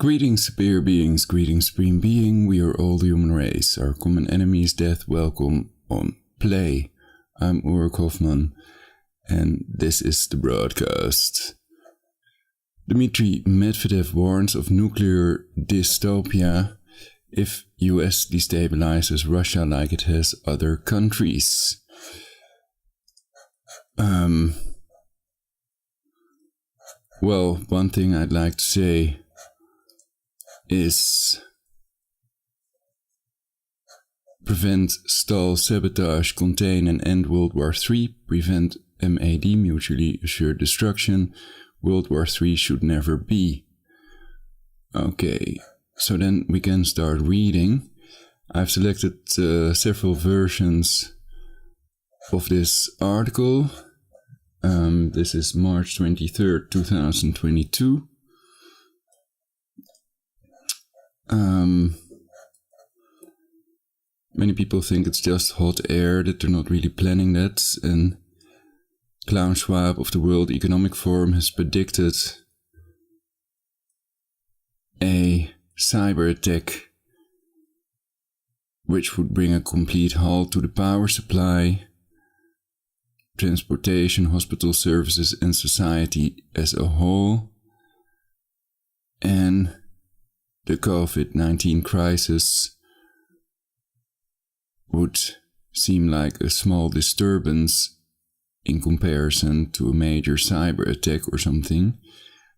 Greetings, superior beings, greetings, supreme being, we are all the human race. Our common enemy is death. Welcome on Play. I'm Ulrich Hoffman, and this is the broadcast. Dmitry Medvedev warns of nuclear dystopia if US destabilizes Russia like it has other countries. Well, one thing I'd like to say is prevent, stall, sabotage, contain and end World War III, prevent MAD, mutually assured destruction. World War III should never be. Okay, so then we can start reading. I've selected several versions of this article. This is March 23rd, 2022. Many people think it's just hot air, that they're not really planning that, and Klaus Schwab of the World Economic Forum has predicted a cyber attack which would bring a complete halt to the power supply, transportation, hospital services and society as a whole, and the COVID-19 crisis would seem like a small disturbance in comparison to a major cyber attack or something,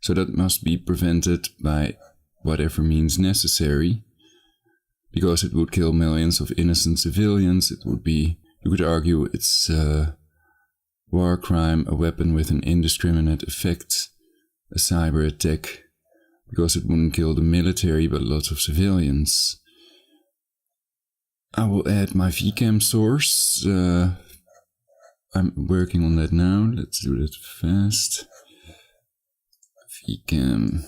so that must be prevented by whatever means necessary, because it would kill millions of innocent civilians. It would be, you could argue, it's a war crime, a weapon with an indiscriminate effect, a cyber attack, because it wouldn't kill the military but lots of civilians. I will add my VCam source. I'm working on that now. Let's do that fast. VCam.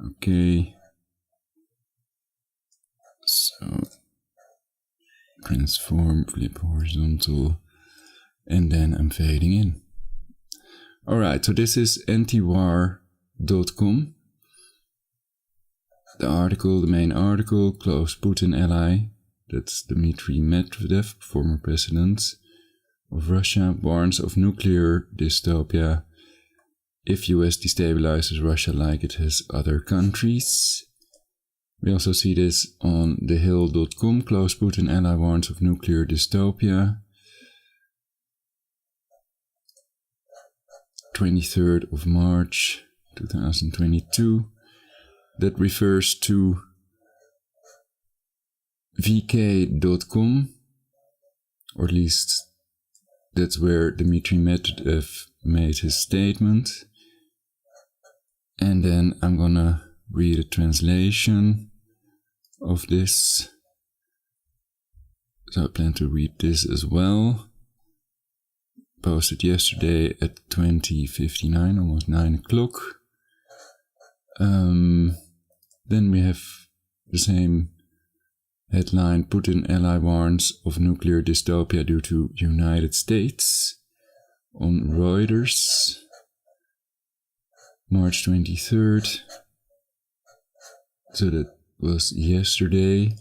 Okay. So, transform, flip horizontal, and then I'm fading in. Alright, so this is antiwar.com. The article, the main article, close Putin ally, that's Dmitry Medvedev, former president of Russia, warns of nuclear dystopia if US destabilizes Russia like it has other countries. We also see this on TheHill.com, close Putin ally warns of nuclear dystopia. 23rd of March 2022. That refers to vk.com, or at least that's where Dmitry Medvedev made his statement. And then I'm gonna read a translation of this. So I plan to read this as well. Posted yesterday at 20:59, almost 9 o'clock. Then we have the same headline, Putin ally warns of nuclear dystopia due to United States, on Reuters, March 23rd. So that was yesterday.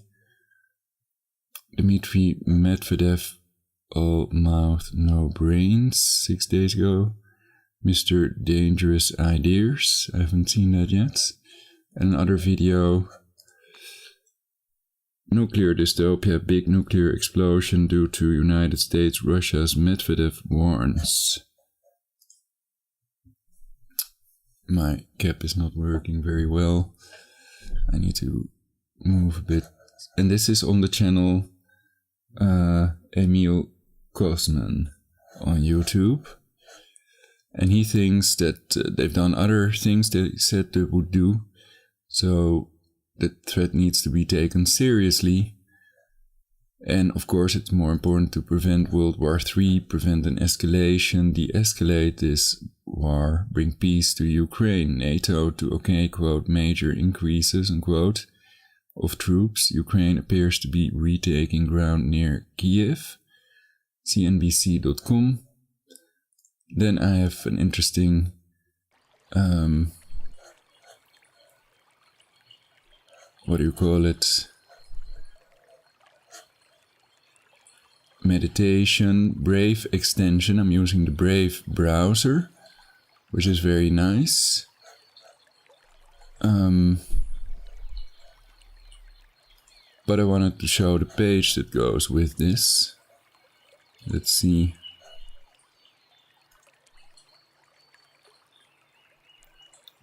Dmitry Medvedev, all mouth, no brains, 6 days ago. Mr. Dangerous Ideas, I haven't seen that yet. And another video, nuclear dystopia, big nuclear explosion due to United States, Russia's Medvedev warns. My cap is not working very well. I need to move a bit. And this is on the channel Emil Kosman on YouTube. And he thinks that they've done other things they said they would do. So the threat needs to be taken seriously. And of course it's more important to prevent World War III, prevent an escalation, de-escalate this war, bring peace to Ukraine. NATO to okay, quote, major increases, unquote, of troops. Ukraine appears to be retaking ground near Kiev. CNBC.com. Then I have an interesting what do you call it? Meditation, Brave extension. I'm using the Brave browser, which is very nice. But I wanted to show the page that goes with this. Let's see.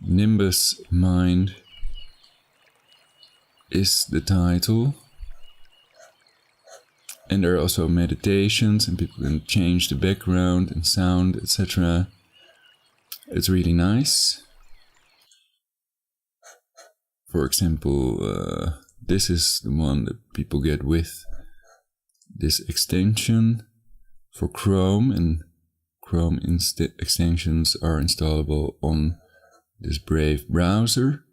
Nimbus Mind is the title. And there are also meditations, and people can change the background and sound, etc. It's really nice. For example, this is the one that people get with this extension for Chrome, and Chrome extensions are installable on this Brave browser.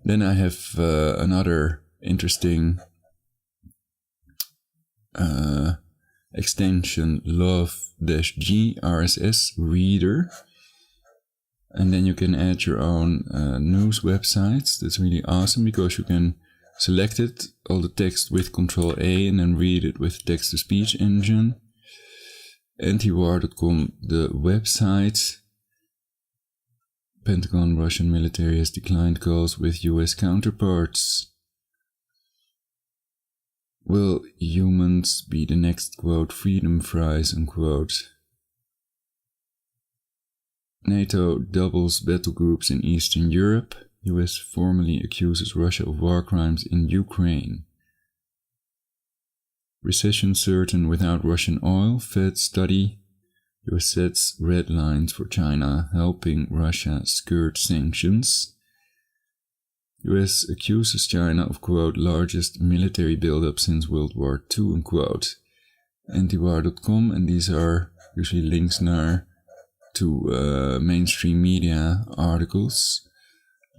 Then I have another interesting extension, Love-G RSS Reader. And then you can add your own news websites. That's really awesome because you can select it, all the text with Control A, and then read it with text-to-speech engine. Antiwar.com, the website. Pentagon, Russian military has declined calls with US counterparts. Will humans be the next, quote, freedom fries, unquote? NATO doubles battle groups in Eastern Europe. US formally accuses Russia of war crimes in Ukraine. Recession certain without Russian oil. Fed study. US sets red lines for China, helping Russia skirt sanctions. US accuses China of, quote, largest military buildup since World War II, unquote. Antiwar.com, and these are usually links to mainstream media articles.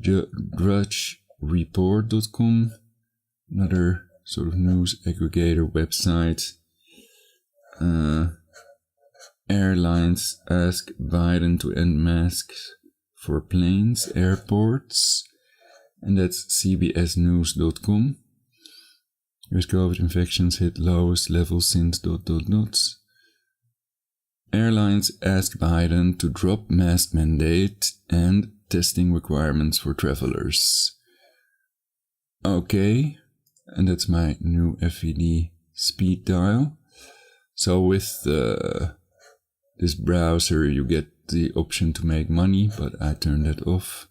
DRUDGE.report.com, another sort of news aggregator website. Airlines ask Biden to end masks for planes, airports. And that's cbsnews.com. US COVID infections hit lowest level since ... Airlines ask Biden to drop mask mandate and testing requirements for travelers. Okay, and that's my new FVD speed dial. So with this browser you get the option to make money, but I turned that off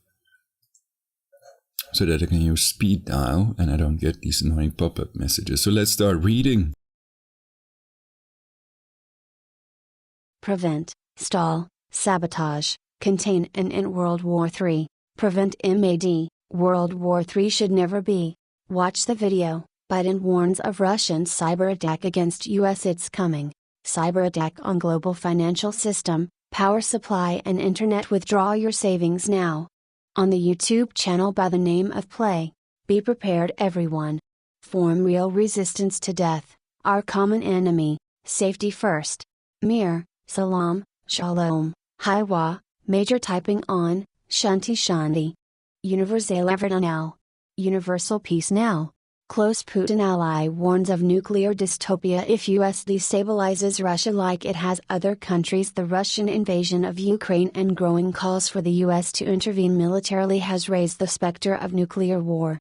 so that I can use speed dial and I don't get these annoying pop-up messages. So let's start reading. Prevent, stall, sabotage, contain and end World War III. Prevent MAD, World War III should never be. Watch the video. Biden warns of Russian cyber attack against US. It's coming. Cyber attack on global financial system, power supply and internet. Withdraw your savings now. On the YouTube channel by the name of Play. Be prepared, everyone. Form real resistance to death, our common enemy. Safety first. Mir, Salam, Shalom, Hiwa, Major typing on, Shanti. Universal Everton now. Universal peace now. Close Putin ally warns of nuclear dystopia if US destabilizes Russia like it has other countries. The Russian invasion of Ukraine and growing calls for the US to intervene militarily has raised the specter of nuclear war.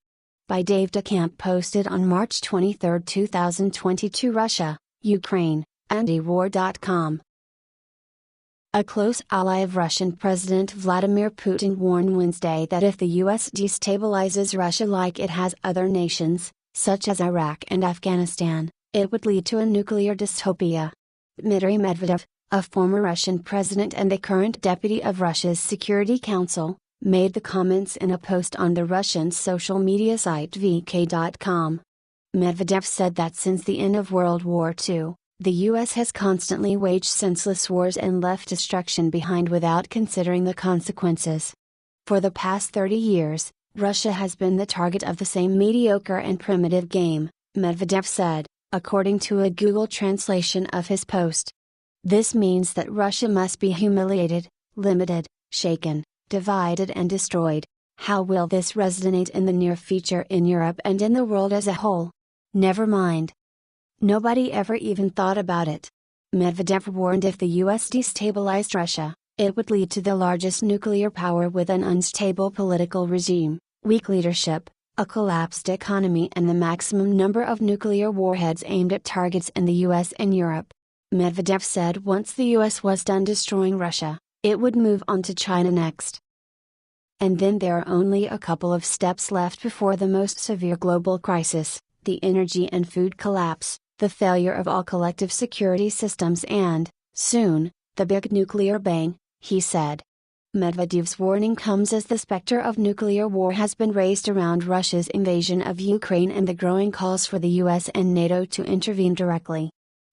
By Dave DeCamp, posted on March 23, 2022. Russia, Ukraine, antiwar.com. A close ally of Russian President Vladimir Putin warned Wednesday that if the US destabilizes Russia like it has other nations, such as Iraq and Afghanistan, it would lead to a nuclear dystopia. Dmitry Medvedev, a former Russian president and the current deputy of Russia's Security Council, made the comments in a post on the Russian social media site vk.com. Medvedev said that since the end of World War II, the US has constantly waged senseless wars and left destruction behind without considering the consequences. For the past 30 years, Russia has been the target of the same mediocre and primitive game, Medvedev said, according to a Google translation of his post. This means that Russia must be humiliated, limited, shaken, divided and destroyed. How will this resonate in the near future in Europe and in the world as a whole? Never mind. Nobody ever even thought about it. Medvedev warned if the US destabilized Russia, it would lead to the largest nuclear power with an unstable political regime, weak leadership, a collapsed economy and the maximum number of nuclear warheads aimed at targets in the US and Europe. Medvedev said once the US was done destroying Russia, it would move on to China next. And then there are only a couple of steps left before the most severe global crisis, the energy and food collapse, the failure of all collective security systems and, soon, the big nuclear bang, he said. Medvedev's warning comes as the specter of nuclear war has been raised around Russia's invasion of Ukraine and the growing calls for the US and NATO to intervene directly.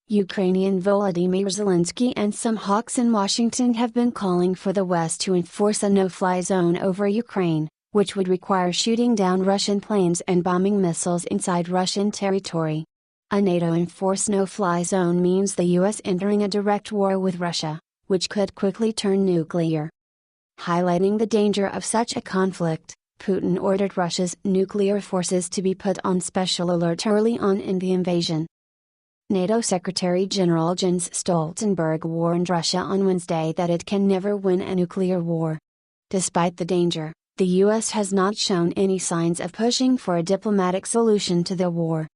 Ukrainian Volodymyr Zelensky and some hawks in Washington have been calling for the West to enforce a no-fly zone over Ukraine, which would require shooting down Russian planes and bombing missiles inside Russian territory. A NATO-enforced no-fly zone means the US entering a direct war with Russia, which could quickly turn nuclear. Highlighting the danger of such a conflict, Putin ordered Russia's nuclear forces to be put on special alert early on in the invasion. NATO Secretary General Jens Stoltenberg warned Russia on Wednesday that it can never win a nuclear war. Despite the danger, the US has not shown any signs of pushing for a diplomatic solution to the war.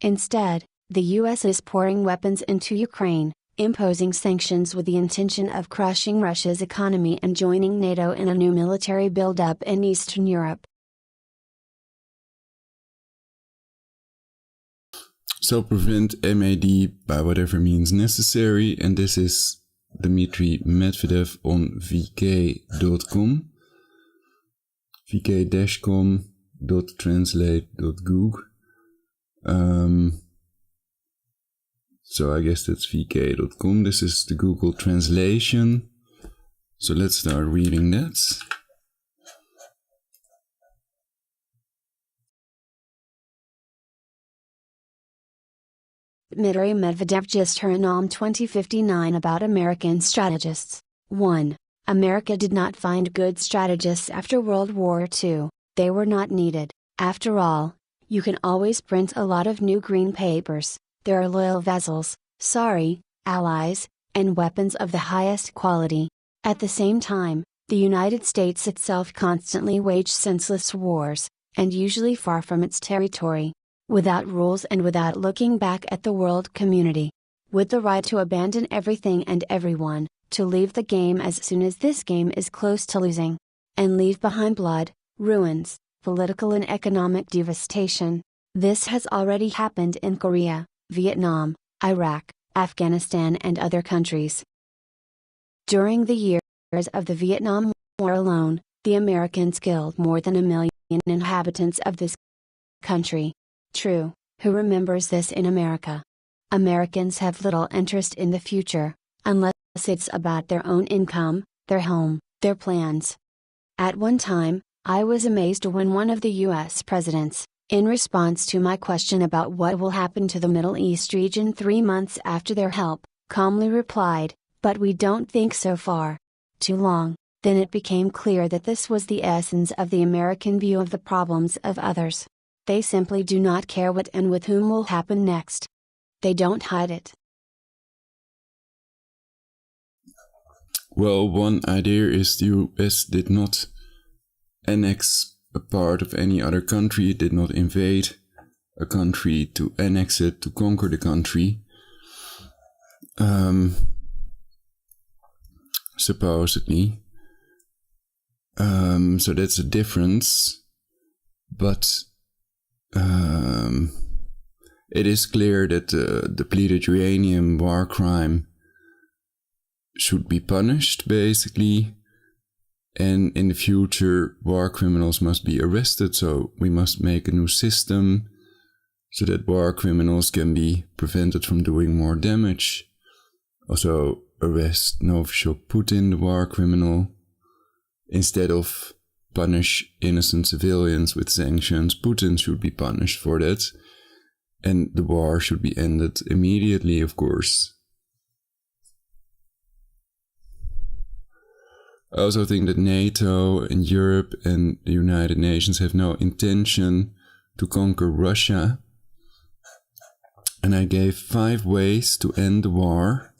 Instead, the US is pouring weapons into Ukraine, imposing sanctions with the intention of crushing Russia's economy and joining NATO in a new military buildup in Eastern Europe. So prevent MAD by whatever means necessary, and this is Dmitry Medvedev on vk.com, vk-com.translate.google. So I guess that's vk.com. This is the Google translation. So let's start reading that. Dmitry Medvedev just heard Om 2059 about American strategists. 1. America did not find good strategists after World War II, they were not needed. After all, you can always print a lot of new green papers, there are loyal vassals, allies, and weapons of the highest quality. At the same time, the United States itself constantly waged senseless wars, and usually far from its territory. Without rules and without looking back at the world community. With the right to abandon everything and everyone, to leave the game as soon as this game is close to losing. And leave behind blood, ruins, political and economic devastation. This has already happened in Korea, Vietnam, Iraq, Afghanistan and other countries. During the years of the Vietnam War alone, the Americans killed more than 1 million inhabitants of this country. True, who remembers this in America? Americans have little interest in the future, unless it's about their own income, their home, their plans. At one time, I was amazed when one of the US presidents, in response to my question about what will happen to the Middle East region 3 months after their help, calmly replied, "But we don't think so far. Too long." Then it became clear that this was the essence of the American view of the problems of others. They simply do not care what and with whom will happen next. They don't hide it. Well, one idea is the US did not annex a part of any other country, it did not invade a country to annex it, to conquer the country. Supposedly. So that's a difference, but it is clear that depleted uranium war crime should be punished, basically, and in the future war criminals must be arrested, so we must make a new system so that war criminals can be prevented from doing more damage. Also arrest Novichok Putin, the war criminal, instead of punish innocent civilians with sanctions. Putin should be punished for that, and the war should be ended immediately, of course. I also think that NATO and Europe and the United Nations have no intention to conquer Russia. And I gave 5 ways to end the war.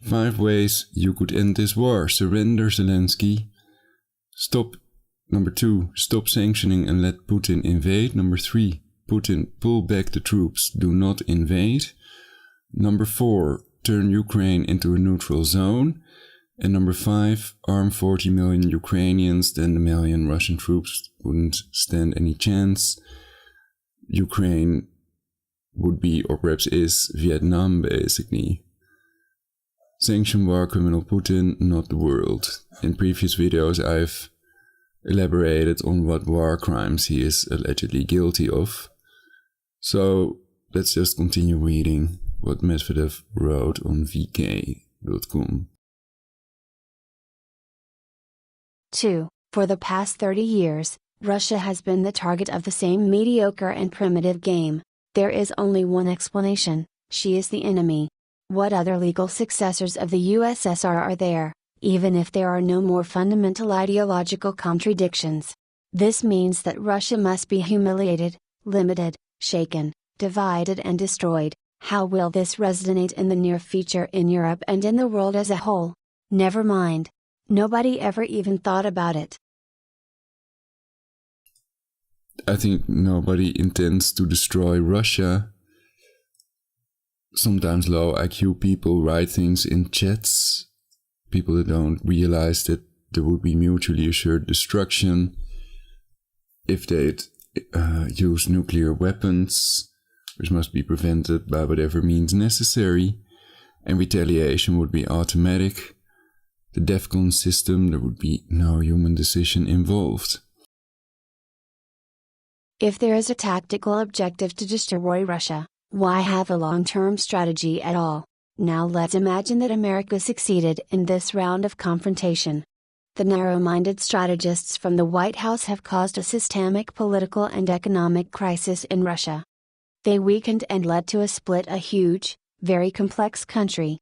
Five ways you could end this war. Surrender, Zelensky. Number 2, stop sanctioning and let Putin invade. Number 3, Putin, pull back the troops, do not invade. Number 4, turn Ukraine into a neutral zone. And number 5, arm 40 million Ukrainians, then the million Russian troops wouldn't stand any chance. Ukraine would be, or perhaps is, Vietnam basically. Sanction war criminal Putin, not the world. In previous videos I've elaborated on what war crimes he is allegedly guilty of. So let's just continue reading what Medvedev wrote on vk.com. 2. For the past 30 years, Russia has been the target of the same mediocre and primitive game. There is only one explanation: she is the enemy. What other legal successors of the USSR are there, even if there are no more fundamental ideological contradictions? This means that Russia must be humiliated, limited, shaken, divided and destroyed. How will this resonate in the near future in Europe and in the world as a whole? Never mind. Nobody ever even thought about it. I think nobody intends to destroy Russia. Sometimes low IQ people write things in chats. People that don't realize that there would be mutually assured destruction if they'd use nuclear weapons, which must be prevented by whatever means necessary, and retaliation would be automatic. The DEFCON system, there would be no human decision involved. If there is a tactical objective to destroy Russia, why have a long-term strategy at all? Now let's imagine that America succeeded in this round of confrontation. The narrow-minded strategists from the White House have caused a systemic political and economic crisis in Russia. They weakened and led to a split a huge, very complex country.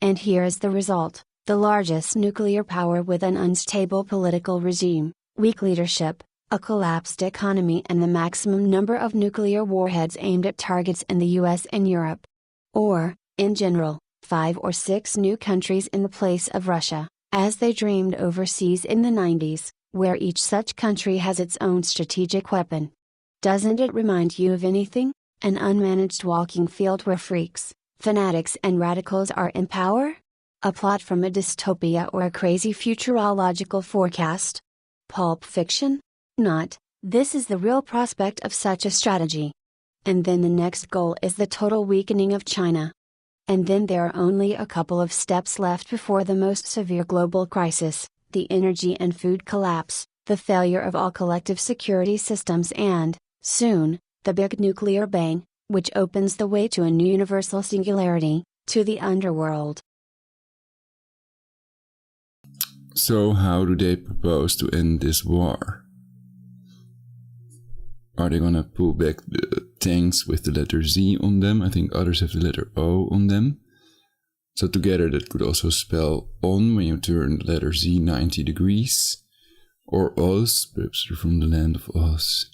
And here is the result: the largest nuclear power with an unstable political regime, weak leadership, a collapsed economy and the maximum number of nuclear warheads aimed at targets in the US and Europe. Or, in general, 5 or 6 new countries in the place of Russia, as they dreamed overseas in the 90s, where each such country has its own strategic weapon. Doesn't it remind you of anything? An unmanaged walking field where freaks, fanatics and radicals are in power? A plot from a dystopia or a crazy futurological forecast? Pulp fiction? Not. This is the real prospect of such a strategy. And then the next goal is the total weakening of China. And then there are only a couple of steps left before the most severe global crisis, the energy and food collapse, the failure of all collective security systems and, soon, the big nuclear bang, which opens the way to a new universal singularity, to the underworld. So how do they propose to end this war? Are they gonna pull back the tanks with the letter Z on them? I think others have the letter O on them. So together that could also spell on when you turn the letter Z 90 degrees. Or Oz, perhaps you're from the land of Oz.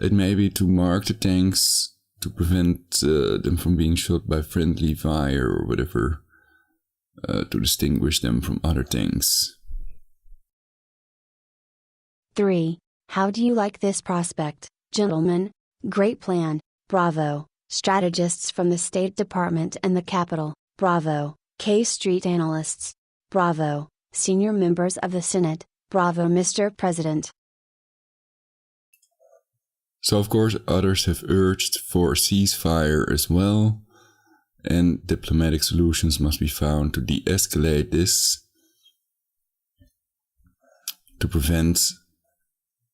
It may be to mark the tanks, to prevent them from being shot by friendly fire or whatever, to distinguish them from other tanks. 3. How do you like this prospect, gentlemen? Great plan, bravo, strategists from the State Department and the Capitol, bravo, K Street analysts, bravo, senior members of the Senate, bravo Mr. President. So of course others have urged for a ceasefire as well, and diplomatic solutions must be found to de-escalate this, to prevent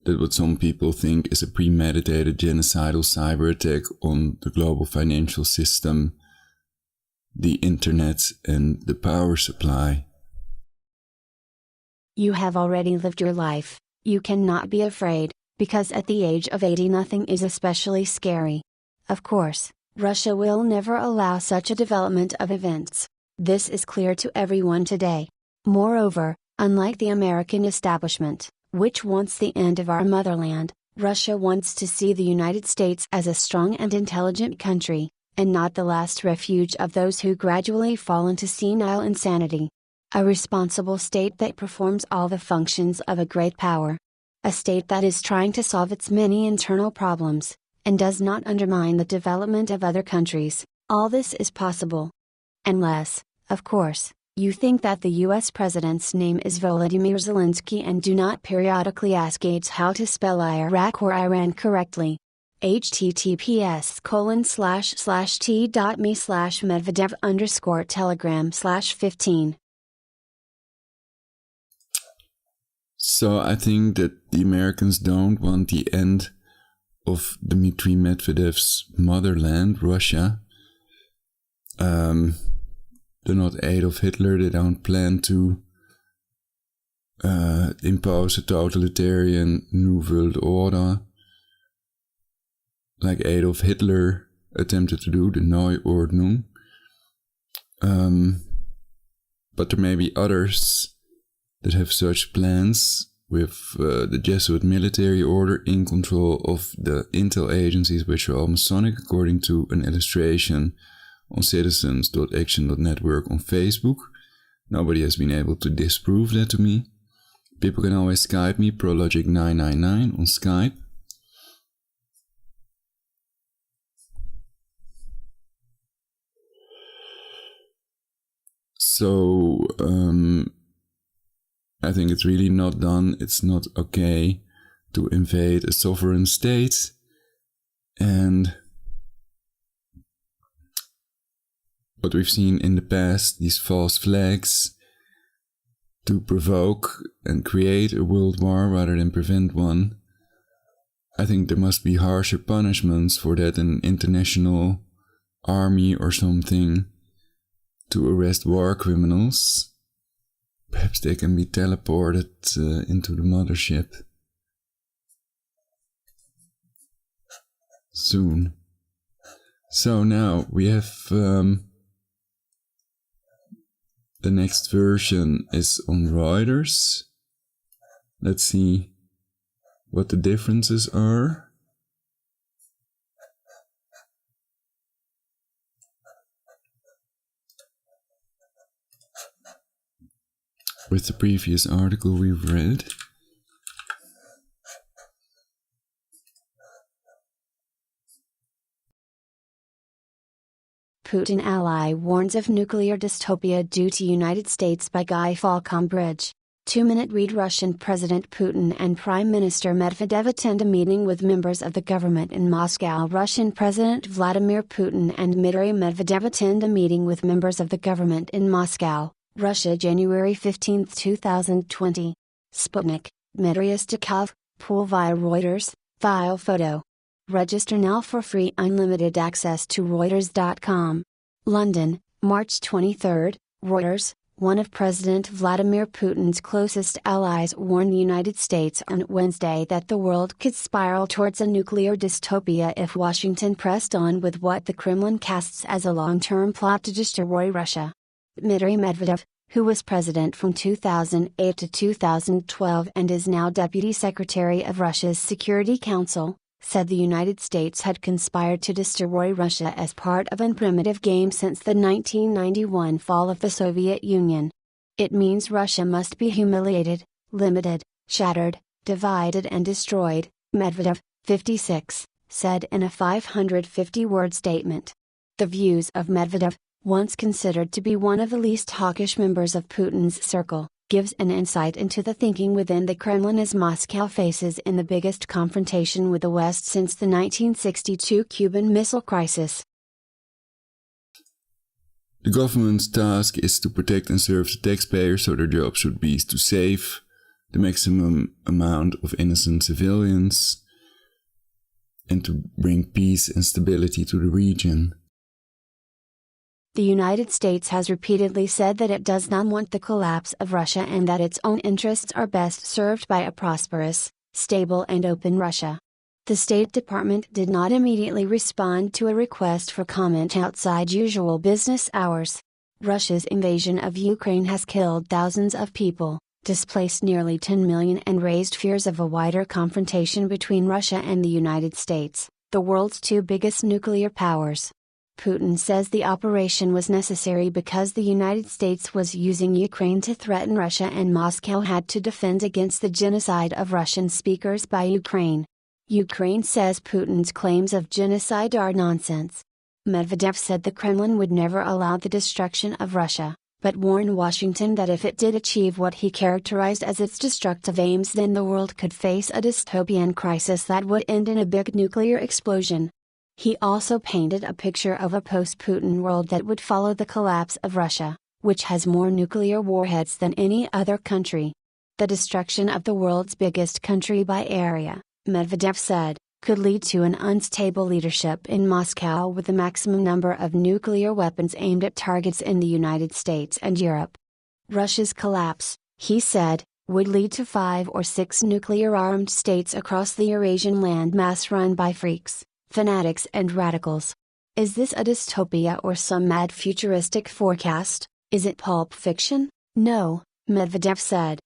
that what some people think is a premeditated genocidal cyber attack on the global financial system, the internet and the power supply. You have already lived your life, you cannot be afraid, because at the age of 80 nothing is especially scary. Of course, Russia will never allow such a development of events. This is clear to everyone today. Moreover, unlike the American establishment, which wants the end of our motherland, Russia wants to see the United States as a strong and intelligent country, and not the last refuge of those who gradually fall into senile insanity. A responsible state that performs all the functions of a great power. A state that is trying to solve its many internal problems, and does not undermine the development of other countries. All this is possible. Unless, of course, you think that the US President's name is Volodymyr Zelensky and do not periodically ask aides how to spell Iraq or Iran correctly. https://t.me/medvedev_telegram/15. So I think that the Americans don't want the end of Dmitry Medvedev's motherland, Russia. They're not Adolf Hitler. They don't plan to impose a totalitarian New World Order like Adolf Hitler attempted to do, the Neue Ordnung. But there may be others that have such plans, with the Jesuit military order in control of the intel agencies, which are all Masonic, according to an illustration on citizens.action.network on Facebook. Nobody has been able to disprove that to me. People can always Skype me, prologic999 on Skype. So, I think it's really not done. It's not okay to invade a sovereign state. And what we've seen in the past, these false flags to provoke and create a world war rather than prevent one. I think there must be harsher punishments for that, an international army or something to arrest war criminals. Perhaps they can be teleported into the mothership soon. So now we have the next version is on Reuters. Let's see what the differences are. With the previous article we've read. Putin ally warns of nuclear dystopia due to United States by Guy Falconbridge. 2-minute read. Russian President Putin and Prime Minister Medvedev attend a meeting with members of the government in Moscow. Russian President Vladimir Putin and Dmitry Medvedev attend a meeting with members of the government in Moscow, Russia, January 15, 2020. Sputnik, Dmitry Medvedev, pool via Reuters, file photo. Register now for free unlimited access to Reuters.com. London, March 23, Reuters. One of President Vladimir Putin's closest allies warned the United States on Wednesday that the world could spiral towards a nuclear dystopia if Washington pressed on with what the Kremlin casts as a long-term plot to destroy Russia. Dmitry Medvedev, who was president from 2008 to 2012 and is now Deputy Secretary of Russia's Security Council, said the United States had conspired to destroy Russia as part of a primitive game since the 1991 fall of the Soviet Union. It means Russia must be humiliated, limited, shattered, divided and destroyed, Medvedev, 56, said in a 550-word statement. The views of Medvedev, once considered to be one of the least hawkish members of Putin's circle, gives an insight into the thinking within the Kremlin as Moscow faces in the biggest confrontation with the West since the 1962 Cuban Missile Crisis. The government's task is to protect and serve the taxpayers, so their job should be to save the maximum amount of innocent civilians and to bring peace and stability to the region. The United States has repeatedly said that it does not want the collapse of Russia and that its own interests are best served by a prosperous, stable and open Russia. The State Department did not immediately respond to a request for comment outside usual business hours. Russia's invasion of Ukraine has killed thousands of people, displaced nearly 10 million and raised fears of a wider confrontation between Russia and the United States, the world's two biggest nuclear powers. Putin says the operation was necessary because the United States was using Ukraine to threaten Russia and Moscow had to defend against the genocide of Russian speakers by Ukraine. Ukraine says Putin's claims of genocide are nonsense. Medvedev said the Kremlin would never allow the destruction of Russia, but warned Washington that if it did achieve what he characterized as its destructive aims, then the world could face a dystopian crisis that would end in a big nuclear explosion. He also painted a picture of a post-Putin world that would follow the collapse of Russia, which has more nuclear warheads than any other country. The destruction of the world's biggest country by area, Medvedev said, could lead to an unstable leadership in Moscow with the maximum number of nuclear weapons aimed at targets in the United States and Europe. Russia's collapse, he said, would lead to 5 or 6 nuclear-armed states across the Eurasian landmass run by freaks, fanatics and radicals. Is this a dystopia or some mad futuristic forecast? Is it pulp fiction? No, Medvedev said.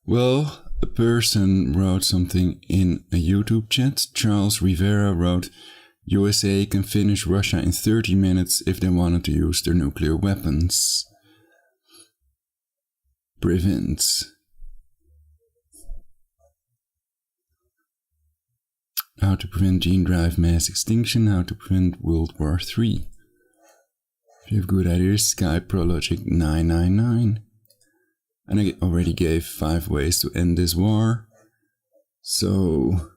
Well, a person wrote something in a YouTube chat. Charles Rivera wrote, USA can finish Russia in 30 minutes if they wanted to use their nuclear weapons. Prevent. How to prevent gene drive mass extinction, how to prevent World War III. If you have good ideas, Skype Prologic 999. And I already gave 5 ways to end this war. So,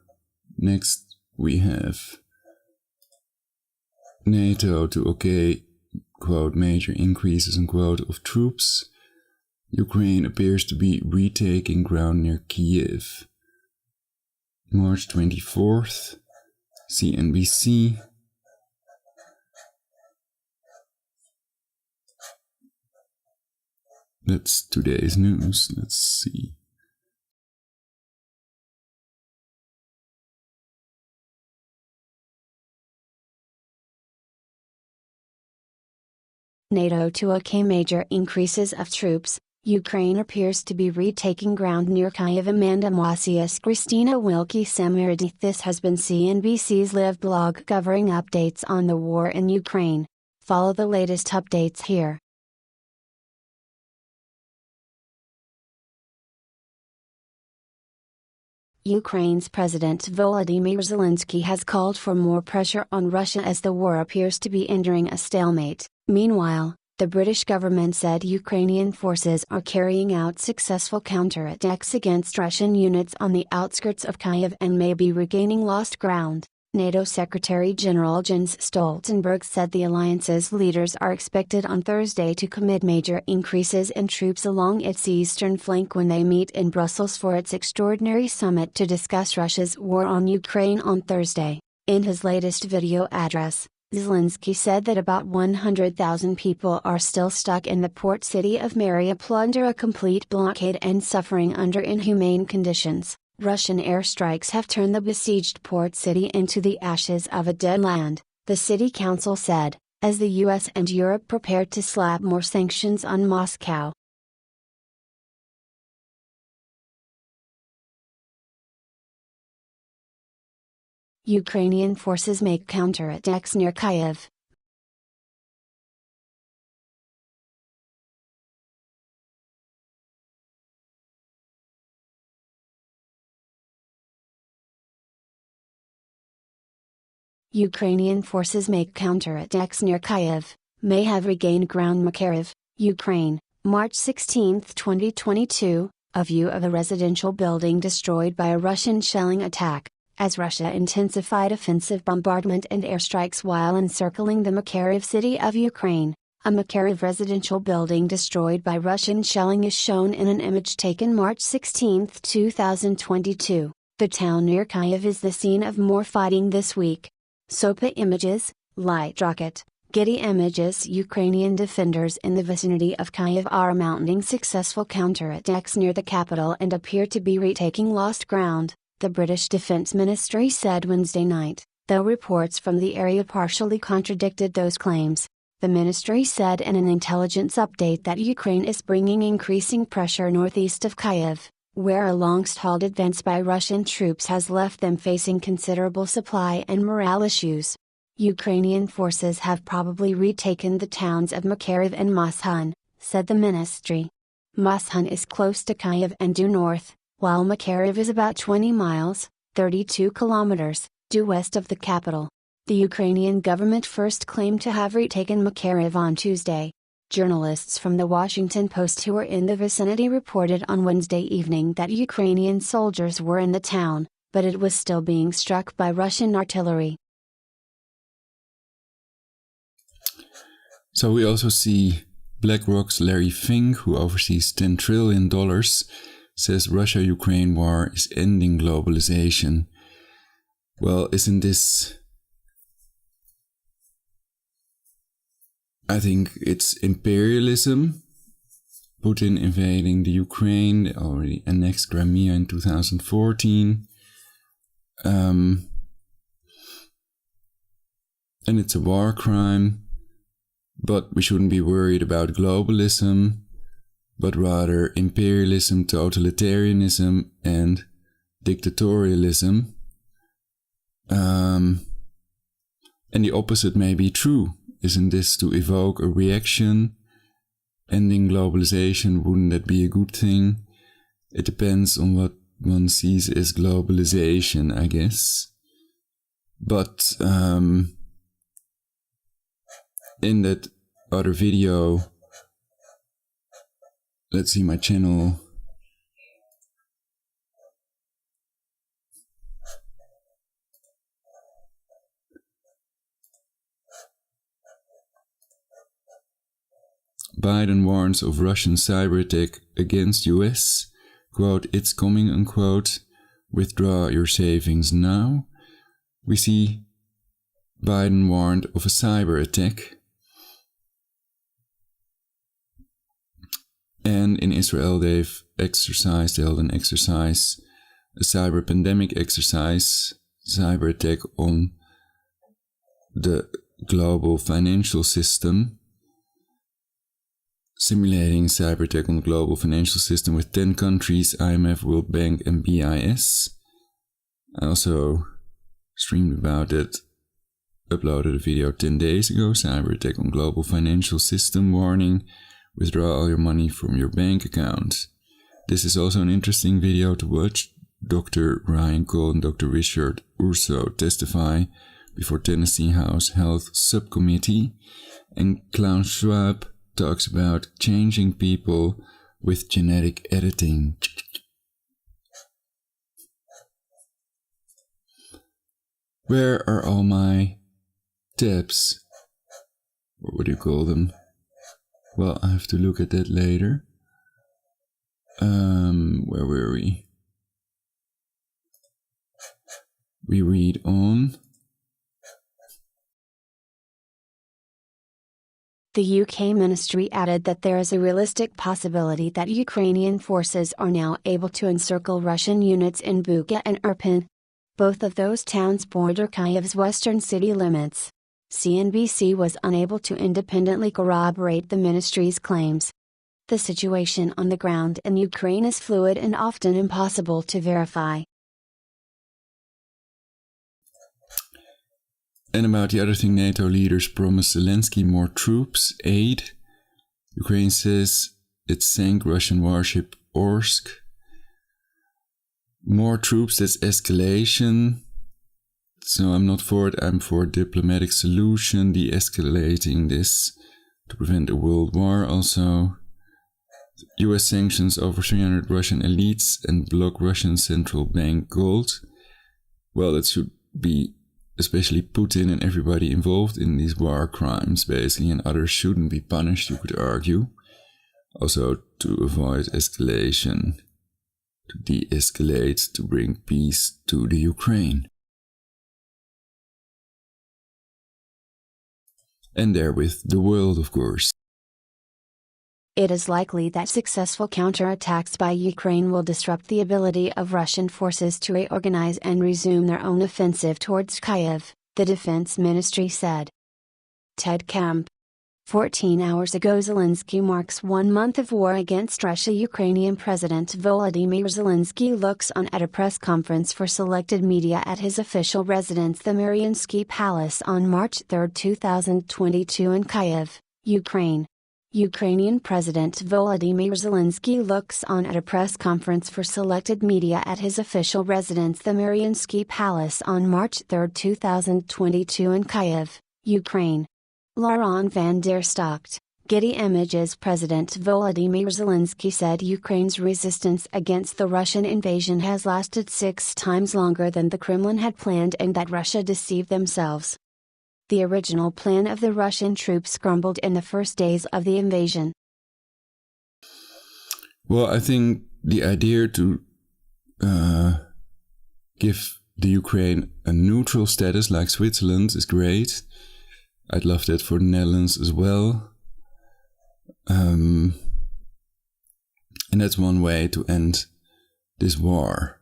next we have NATO to okay, quote, major increases, unquote, of troops. Ukraine appears to be retaking ground near Kiev. March 24th, CNBC. That's today's news. Let's see. NATO to okay major increases of troops. Ukraine appears to be retaking ground near Kyiv. Amanda Mossius, Christina Wilkie Samiridith. This has been CNBC's Live blog covering updates on the war in Ukraine. Follow the latest updates here. Ukraine's President Volodymyr Zelensky has called for more pressure on Russia as the war appears to be entering a stalemate. Meanwhile, the British government said Ukrainian forces are carrying out successful counterattacks against Russian units on the outskirts of Kyiv and may be regaining lost ground. NATO Secretary-General Jens Stoltenberg said the alliance's leaders are expected on Thursday to commit major increases in troops along its eastern flank when they meet in Brussels for its extraordinary summit to discuss Russia's war on Ukraine on Thursday. In his latest video address, Zelensky said that about 100,000 people are still stuck in the port city of Mariupol under a complete blockade and suffering under inhumane conditions. Russian airstrikes have turned the besieged port city into the ashes of a dead land, the city council said, as the US and Europe prepared to slap more sanctions on Moscow. Ukrainian forces make counterattacks near Kyiv. Ukrainian forces make counterattacks near Kyiv, may have regained ground. Makariv, Ukraine, March 16, 2022, a view of a residential building destroyed by a Russian shelling attack, as Russia intensified offensive bombardment and airstrikes while encircling the Makariv city of Ukraine. A Makariv residential building destroyed by Russian shelling is shown in an image taken March 16, 2022. The town near Kyiv is the scene of more fighting this week. SOPA images, Light Rocket, Getty images. Ukrainian defenders in the vicinity of Kyiv are mounting successful counterattacks near the capital and appear to be retaking lost ground, the British Defence Ministry said Wednesday night, though reports from the area partially contradicted those claims. The ministry said in an intelligence update that Ukraine is bringing increasing pressure northeast of Kyiv, where a long-stalled advance by Russian troops has left them facing considerable supply and morale issues. Ukrainian forces have probably retaken the towns of Makariv and Moshun, said the ministry. Moshun is close to Kyiv and due north, while Makariv is about 20 miles, 32 kilometers, due west of the capital. The Ukrainian government first claimed to have retaken Makariv on Tuesday. Journalists from the Washington Post who were in the vicinity reported on Wednesday evening that Ukrainian soldiers were in the town, but it was still being struck by Russian artillery. So we also see BlackRock's Larry Fink, who oversees $10 trillion, says Russia-Ukraine war is ending globalization. Well, isn't this... I think it's imperialism. Putin invading the Ukraine, they already annexed Crimea in 2014. And it's a war crime. But we shouldn't be worried about globalism, but rather imperialism, totalitarianism, and dictatorialism. And the opposite may be true. Isn't this to evoke a reaction? Ending globalization, wouldn't that be a good thing? It depends on what one sees as globalization, I guess. But in that other video, let's see my channel. Biden warns of Russian cyber attack against US. Quote, it's coming, unquote. Withdraw your savings now. We see Biden warned of a cyber attack. And in Israel they've held an exercise, a cyber pandemic exercise, cyber attack on the global financial system. Simulating cyber attack on the global financial system with 10 countries, IMF, World Bank and BIS. I also streamed about it, uploaded a video 10 days ago, cyber attack on global financial system warning, withdraw all your money from your bank account. This is also an interesting video to watch. Dr. Ryan Cole and Dr. Richard Urso testify before Tennessee House Health Subcommittee, and Klaus Schwab talks about changing people with genetic editing. Where are all my tabs? What would you call them? Well, I have to look at that later. Where were we? We read on. The UK ministry added that there is a realistic possibility that Ukrainian forces are now able to encircle Russian units in Bucha and Irpin. Both of those towns border Kyiv's western city limits. CNBC was unable to independently corroborate the ministry's claims. The situation on the ground in Ukraine is fluid and often impossible to verify. And about the other thing, NATO leaders promise Zelensky more troops, aid. Ukraine says it sank Russian warship Orsk. More troops, that's escalation. So I'm not for it, I'm for a diplomatic solution, de-escalating this to prevent a world war also. US sanctions over 300 Russian elites and block Russian central bank gold. Well, that should be especially Putin and everybody involved in these war crimes, basically, and others shouldn't be punished, you could argue. Also, to avoid escalation, to de-escalate, to bring peace to the Ukraine. And therewith the world, of course. It is likely that successful counterattacks by Ukraine will disrupt the ability of Russian forces to reorganize and resume their own offensive towards Kyiv, the defense ministry said. Ted Kemp. 14 hours ago, Zelensky marks 1 month of war against Russia. Ukrainian President Volodymyr Zelensky looks on at a press conference for selected media at his official residence, the Mariinsky Palace, on March 3, 2022 in Kyiv, Ukraine. Ukrainian President Volodymyr Zelensky looks on at a press conference for selected media at his official residence, the Mariinsky Palace, on March 3, 2022 in Kyiv, Ukraine. Laurent van der Stokt, Getty Images. President Volodymyr Zelensky said Ukraine's resistance against the Russian invasion has lasted 6 times longer than the Kremlin had planned, and that Russia deceived themselves. The original plan of the Russian troops crumbled in the first days of the invasion. Well, I think the idea to give the Ukraine a neutral status like Switzerland is great. I'd love that for the Netherlands as well. And that's one way to end this war,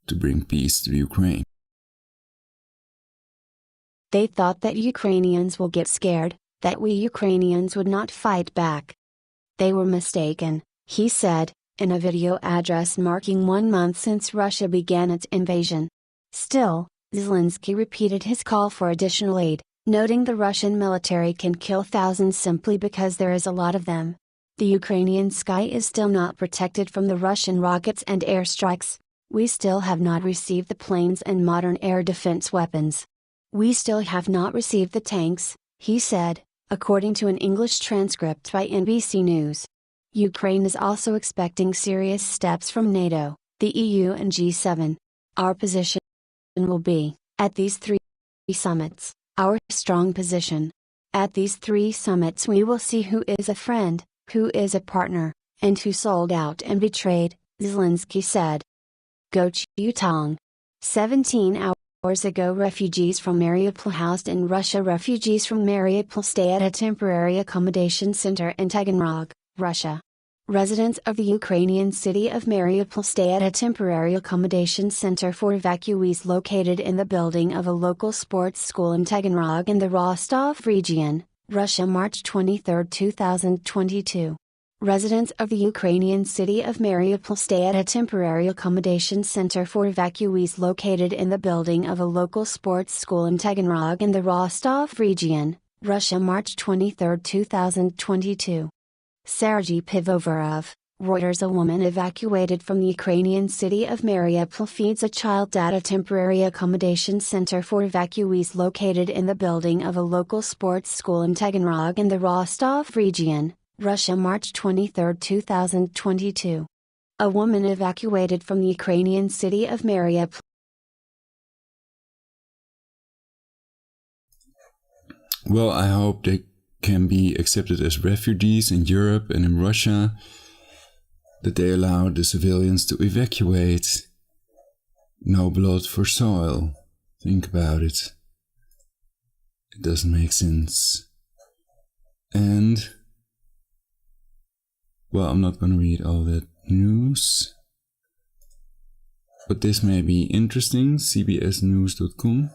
to bring peace to Ukraine. They thought that Ukrainians will get scared, that we Ukrainians would not fight back. They were mistaken, he said, in a video address marking 1 month since Russia began its invasion. Still, Zelensky repeated his call for additional aid, noting the Russian military can kill thousands simply because there is a lot of them. The Ukrainian sky is still not protected from the Russian rockets and airstrikes. We still have not received the planes and modern air defense weapons. We still have not received the tanks, he said, according to an English transcript by NBC News. Ukraine is also expecting serious steps from NATO, the EU and G7. Our position will be, at these 3 summits, our strong position. At these 3 summits we will see who is a friend, who is a partner, and who sold out and betrayed, Zelensky said. Gochutong. 17 hours ago, refugees from Mariupol housed in Russia. Refugees from Mariupol stay at a temporary accommodation center in Taganrog, Russia. Residents of the Ukrainian city of Mariupol stay at a temporary accommodation center for evacuees located in the building of a local sports school in Taganrog in the Rostov region, Russia. March 23, 2022. Residents of the Ukrainian city of Mariupol stay at a temporary accommodation center for evacuees located in the building of a local sports school in Taganrog in the Rostov region, Russia. March 23, 2022. Sergei Pivovarov, Reuters. A woman evacuated from the Ukrainian city of Mariupol feeds a child at a temporary accommodation center for evacuees located in the building of a local sports school in Taganrog in the Rostov region, Russia. March 23, 2022. A woman evacuated from the Ukrainian city of Mariupol. Well, I hope they can be accepted as refugees in Europe and in Russia, that they allow the civilians to evacuate. No blood for soil. Think about it. It doesn't make sense. And, well, I'm not going to read all that news, but this may be interesting. cbsnews.com.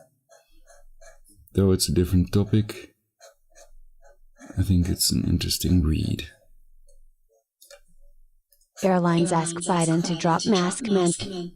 Though it's a different topic, I think it's an interesting read. Airlines ask Biden to drop mask mandate.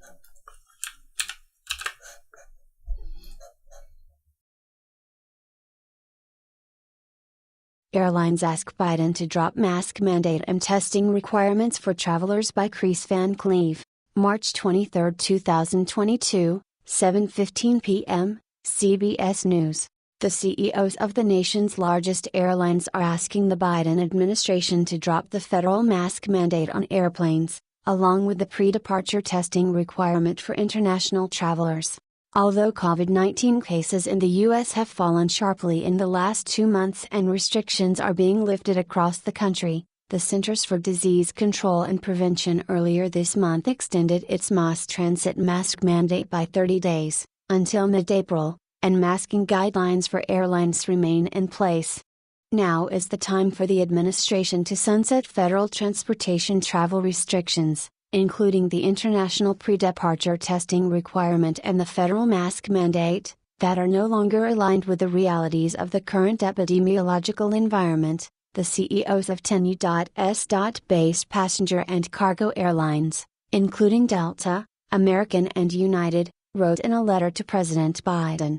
Airlines ask Biden to drop mask mandate and testing requirements for travelers by Chris Van Cleve. March 23, 2022, 7:15 p.m., CBS News. The CEOs of the nation's largest airlines are asking the Biden administration to drop the federal mask mandate on airplanes, along with the pre-departure testing requirement for international travelers. Although COVID-19 cases in the U.S. have fallen sharply in the last 2 months and restrictions are being lifted across the country, the Centers for Disease Control and Prevention earlier this month extended its mass transit mask mandate by 30 days, until mid-April, and masking guidelines for airlines remain in place. Now is the time for the administration to sunset federal transportation travel restrictions, including the international pre-departure testing requirement and the federal mask mandate, that are no longer aligned with the realities of the current epidemiological environment, the CEOs of 10 U.S.-based passenger and cargo airlines, including Delta, American and United, wrote in a letter to President Biden.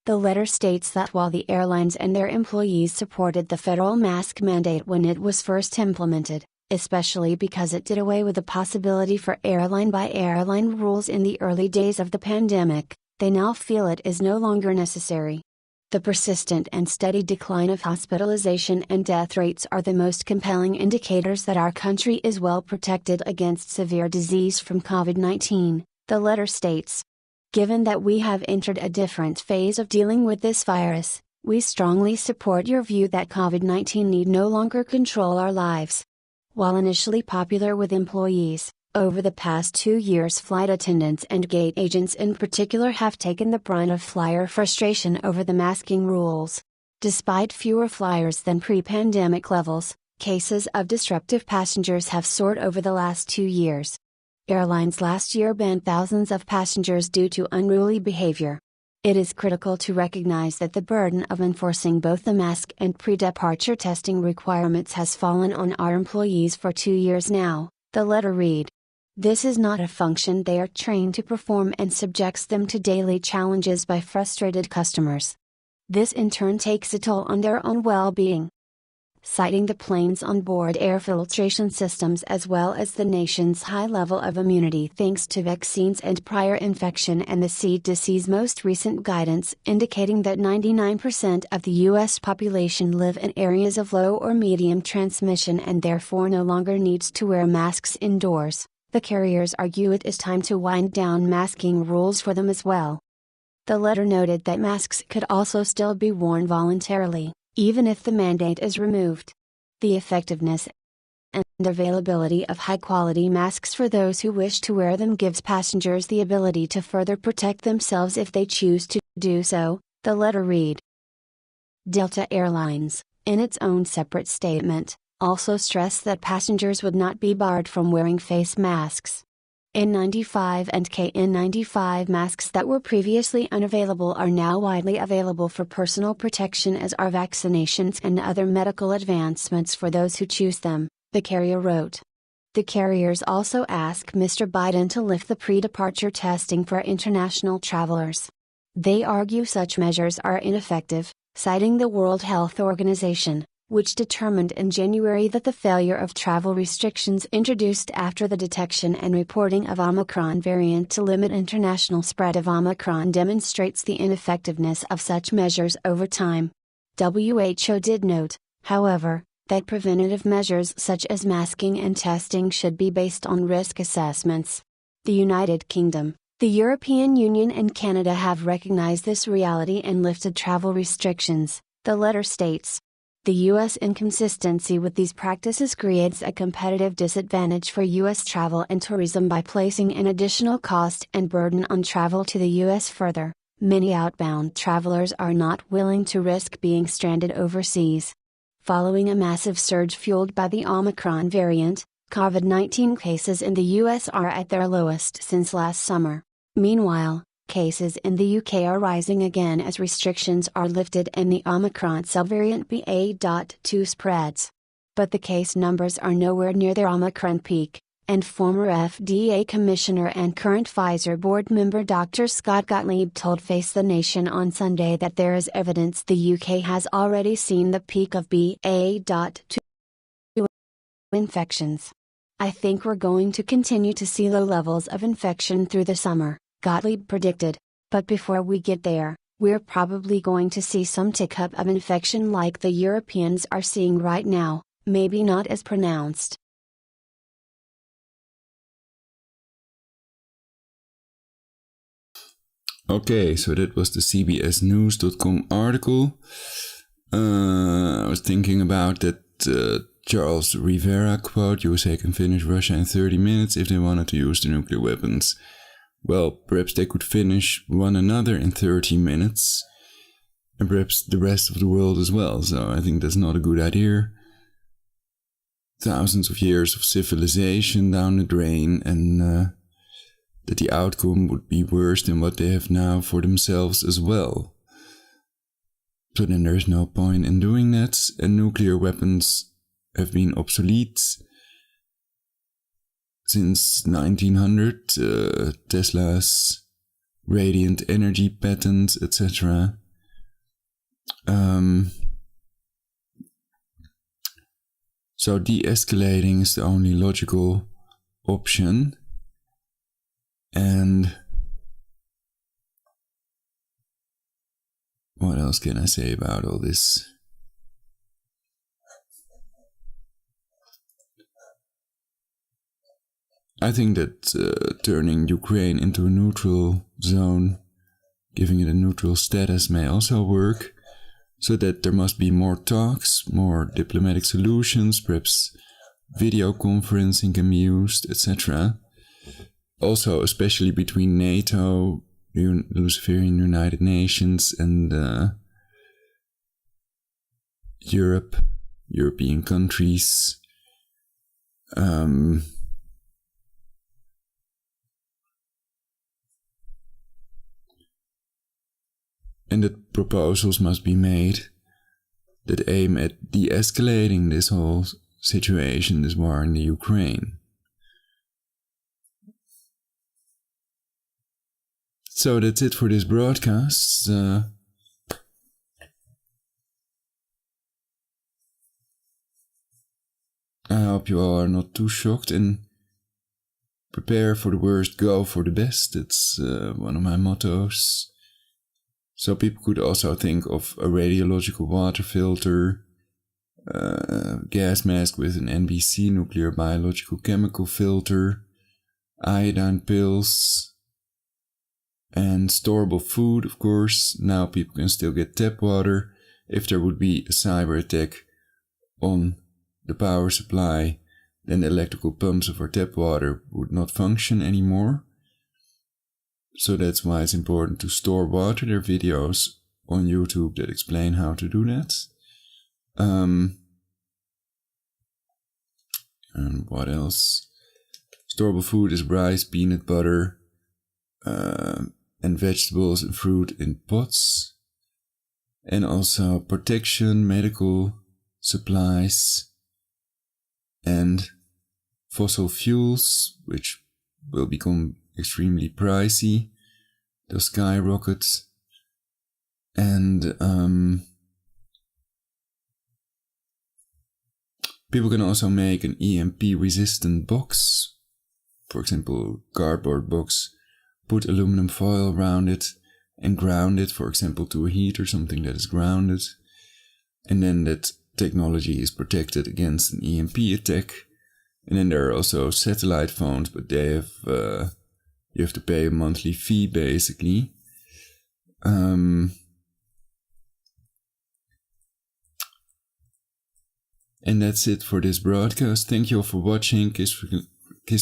The letter states that while the airlines and their employees supported the federal mask mandate when it was first implemented, especially because it did away with the possibility for airline-by-airline rules in the early days of the pandemic, they now feel it is no longer necessary. The persistent and steady decline of hospitalization and death rates are the most compelling indicators that our country is well protected against severe disease from COVID-19, the letter states. Given that we have entered a different phase of dealing with this virus, we strongly support your view that COVID-19 need no longer control our lives. While initially popular with employees, over the past 2 years flight attendants and gate agents in particular have taken the brunt of flyer frustration over the masking rules. Despite fewer flyers than pre-pandemic levels, cases of disruptive passengers have soared over the last 2 years. Airlines last year banned thousands of passengers due to unruly behavior. It is critical to recognize that the burden of enforcing both the mask and pre-departure testing requirements has fallen on our employees for 2 years now, the letter read. This is not a function they are trained to perform and subjects them to daily challenges by frustrated customers. This in turn takes a toll on their own well-being. Citing the plane's onboard air filtration systems as well as the nation's high level of immunity thanks to vaccines and prior infection and the CDC's most recent guidance indicating that 99% of the U.S. population live in areas of low or medium transmission and therefore no longer needs to wear masks indoors, the carriers argue it is time to wind down masking rules for them as well. The letter noted that masks could also still be worn voluntarily, even if the mandate is removed. The effectiveness and availability of high-quality masks for those who wish to wear them gives passengers the ability to further protect themselves if they choose to do so, the letter read. Delta Airlines, in its own separate statement, also stressed that passengers would not be barred from wearing face masks. N95 and KN95 masks that were previously unavailable are now widely available for personal protection as are vaccinations and other medical advancements for those who choose them, the carrier wrote. The carriers also ask Mr. Biden to lift the pre-departure testing for international travelers. They argue such measures are ineffective, citing the World Health Organization, which determined in January that the failure of travel restrictions introduced after the detection and reporting of Omicron variant to limit international spread of Omicron demonstrates the ineffectiveness of such measures over time. WHO did note, however, that preventative measures such as masking and testing should be based on risk assessments. The United Kingdom, the European Union and Canada have recognized this reality and lifted travel restrictions, the letter states. The U.S. inconsistency with these practices creates a competitive disadvantage for U.S. travel and tourism by placing an additional cost and burden on travel to the U.S. Further, many outbound travelers are not willing to risk being stranded overseas. Following a massive surge fueled by the Omicron variant, COVID-19 cases in the U.S. are at their lowest since last summer. Meanwhile, cases in the UK are rising again as restrictions are lifted and the Omicron subvariant BA.2 spreads. But the case numbers are nowhere near their Omicron peak, and former FDA Commissioner and current Pfizer board member Dr. Scott Gottlieb told Face the Nation on Sunday that there is evidence the UK has already seen the peak of BA.2 infections. I think we're going to continue to see low levels of infection through the summer, Gottlieb predicted, but before we get there, we're probably going to see some tick-up of infection like the Europeans are seeing right now, maybe not as pronounced. Okay, so that was the cbsnews.com article. I was thinking about that Charles Rivera quote, USA can finish Russia in 30 minutes if they wanted to use the nuclear weapons. Well, perhaps they could finish one another in 30 minutes, and perhaps the rest of the world as well. So I think that's not a good idea. Thousands of years of civilization down the drain, and that the outcome would be worse than what they have now for themselves as well. So then there's no point in doing that, and nuclear weapons have been obsolete since 1900, Tesla's radiant energy patent, etc. So de-escalating is the only logical option. And what else can I say about all this? I think that turning Ukraine into a neutral zone, giving it a neutral status, may also work, so that there must be more talks, more diplomatic solutions, perhaps video conferencing can be used, etc. Also, especially between NATO, Luciferian United Nations, and European countries. And that proposals must be made that aim at de-escalating this whole situation, this war in the Ukraine. So that's it for this broadcast. I hope you all are not too shocked, and prepare for the worst, go for the best. It's one of my mottos. So people could also think of a radiological water filter, gas mask with an NBC, nuclear biological chemical filter, iodine pills, and storable food, of course. Now people can still get tap water. If there would be a cyber attack on the power supply, then the electrical pumps of our tap water would not function anymore. So that's why it's important to store water. There are videos on YouTube that explain how to do that. And what else? Storable food is rice, peanut butter, and vegetables and fruit in pots. And also protection, medical supplies, and fossil fuels, which will become extremely pricey. They'll skyrocket. And people can also make an EMP resistant box. For example, cardboard box. Put aluminum foil around it and ground it, for example, to a heater, something that is grounded. And then that technology is protected against an EMP attack. And then there are also satellite phones, but they have you have to pay a monthly fee, basically. And that's it for this broadcast. Thank you all for watching. Kiss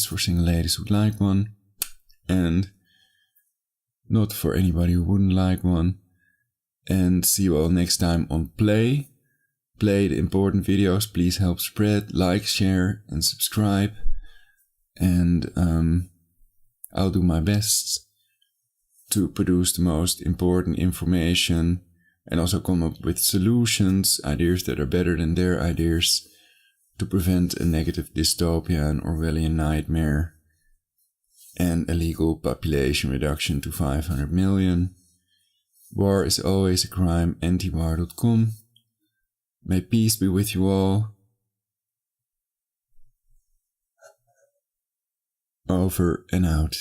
for single ladies who'd like one, and not for anybody who wouldn't like one. And see you all next time on Play. Play the important videos. Please help spread, like, share, and subscribe. And I'll do my best to produce the most important information and also come up with solutions, ideas that are better than their ideas, to prevent a negative dystopia, an Orwellian nightmare, and illegal population reduction to 500 million. War is always a crime. Antiwar.com. May peace be with you all. Over and out.